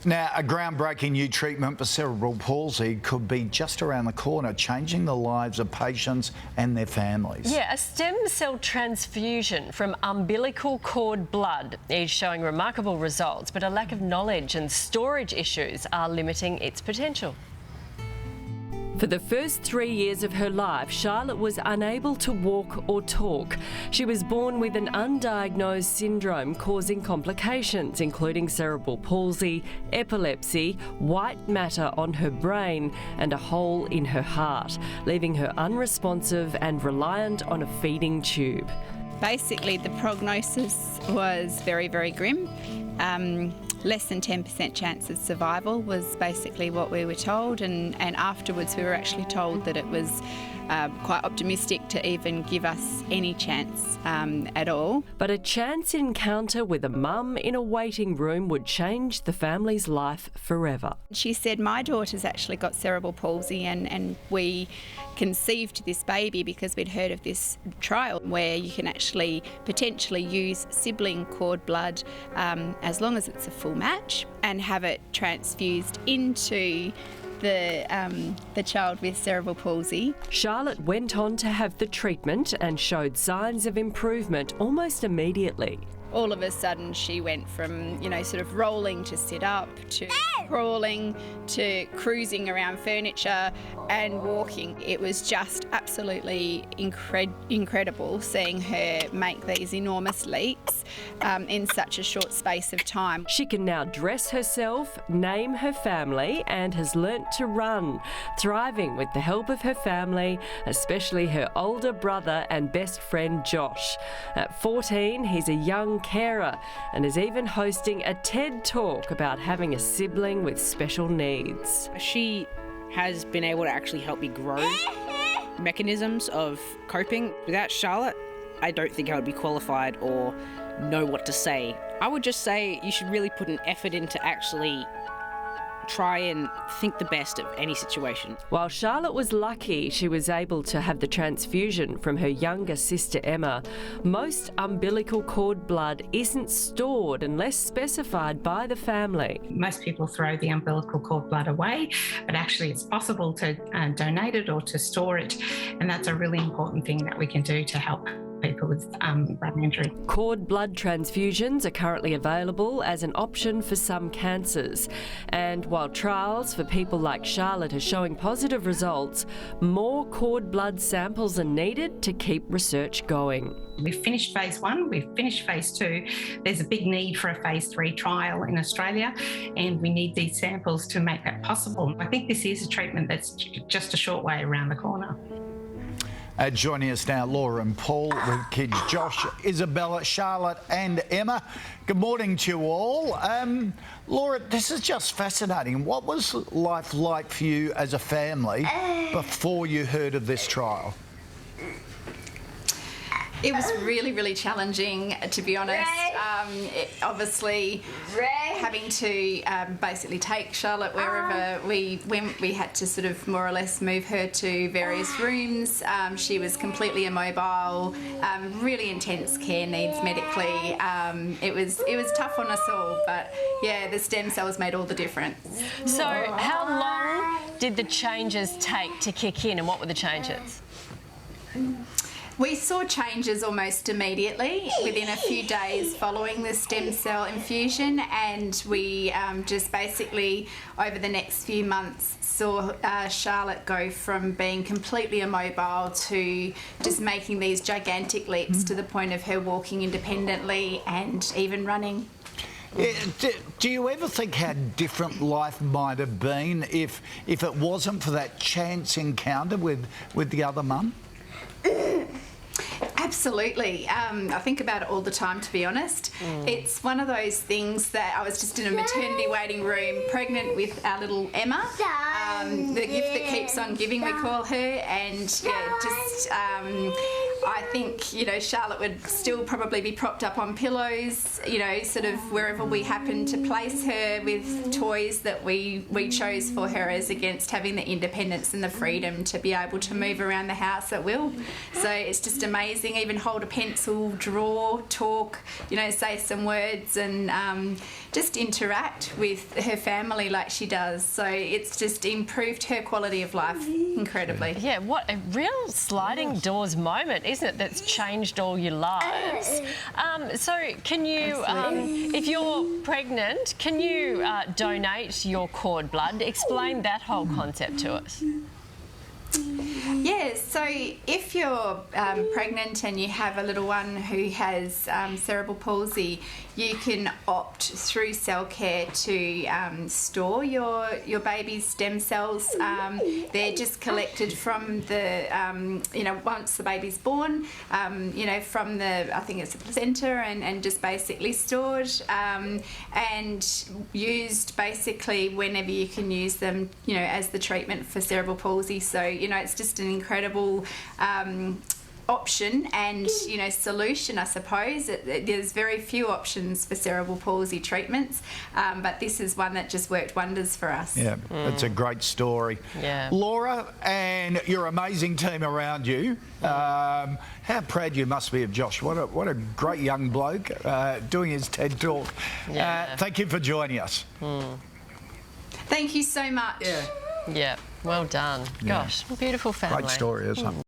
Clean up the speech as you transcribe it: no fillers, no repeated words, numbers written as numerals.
Now, a groundbreaking new treatment for cerebral palsy could be just around the corner, changing the lives of patients and their families. Yeah, a stem cell transfusion from umbilical cord blood is showing remarkable results, but a lack of knowledge and storage issues are limiting its potential. For the first 3 years of her life, Charlotte was unable to walk or talk. She was born with an undiagnosed syndrome causing complications, including cerebral palsy, epilepsy, white matter on her brain, and a hole in her heart, leaving her unresponsive and reliant on a feeding tube. Basically, the prognosis was very, very grim. Less than 10% chance of survival was basically what we were told, and afterwards we were actually told that it was quite optimistic to even give us any chance at all. But a chance encounter with a mum in a waiting room would change the family's life forever. She said, my daughter's actually got cerebral palsy, and we conceived this baby because we'd heard of this trial where you can actually potentially use sibling cord blood as long as it's a full match and have it transfused into the child with cerebral palsy. Charlotte went on to have the treatment and showed signs of improvement almost immediately. All of a sudden she went from, sort of rolling to sit up to crawling to cruising around furniture and walking. It was just absolutely incredible seeing her make these enormous leaps in such a short space of time. She can now dress herself, name her family, and has learnt to run, thriving with the help of her family, especially her older brother and best friend Josh. At 14, he's a young carer and is even hosting a TED Talk about having a sibling with special needs. She has been able to actually help me grow mechanisms of coping. Without Charlotte, I don't think I would be qualified or know what to say. I would just say you should really put an effort into actually try and think the best of any situation. While Charlotte was lucky she was able to have the transfusion from her younger sister Emma, most umbilical cord blood isn't stored unless specified by the family. Most people throw the umbilical cord blood away, but actually it's possible to donate it or to store it, and that's a really important thing that we can do to help people with brain injury. Cord blood transfusions are currently available as an option for some cancers. And while trials for people like Charlotte are showing positive results, more cord blood samples are needed to keep research going. We've finished phase 1, we've finished phase 2. There's a big need for a phase 3 trial in Australia, and we need these samples to make that possible. I think this is a treatment that's just a short way around the corner. Joining us now, Laura and Paul with kids Josh, Isabella, Charlotte and Emma. Good morning to you all. Laura, this is just fascinating. What was life like for you as a family before you heard of this trial? It was really, really challenging, to be honest. Obviously, having to basically take Charlotte wherever we went, we had to sort of more or less move her to various rooms. She was completely immobile, really intense care needs medically. It was tough on us all, but yeah, the stem cells made all the difference. So how long did the changes take to kick in, and what were the changes? We saw changes almost immediately within a few days following the stem cell infusion, and we just basically over the next few months saw Charlotte go from being completely immobile to just making these gigantic leaps to the point of her walking independently and even running. Do you ever think how different life might have been if it wasn't for that chance encounter with the other mum? Absolutely. I think about it all the time, to be honest. It's one of those things that I was just in a maternity waiting room, pregnant with our little Emma, the gift that keeps on giving, we call her, and yeah, just I think, you know, Charlotte would still probably be propped up on pillows, you know, sort of wherever we happen to place her with toys that we chose for her, as against having the independence and the freedom to be able to move around the house at will. So it's just amazing, even hold a pencil, draw, talk, you know, say some words, and just interact with her family like she does. So it's just improved her quality of life incredibly. Yeah, what a real sliding doors moment, isn't it, that's changed all your lives. So can you, if you're pregnant, can you donate your cord blood? Explain that whole concept to us. Yeah, so if you're pregnant and you have a little one who has cerebral palsy, you can opt through Cellcare to store your baby's stem cells. They're just collected from the, you know, once the baby's born, you know, from the, I think it's the placenta, and just basically stored and used basically whenever you can use them, you know, as the treatment for cerebral palsy. So, you know, it's just an incredible option and, you know, solution, I suppose. There's very few options for cerebral palsy treatments, but this is one that just worked wonders for us. Yeah, it's a great story. Yeah. Laura and your amazing team around you, how proud you must be of Josh. What a great young bloke doing his TED Talk. Yeah. Thank you for joining us. Thank you so much. Yeah, well done. Gosh, beautiful family. Great story, isn't it?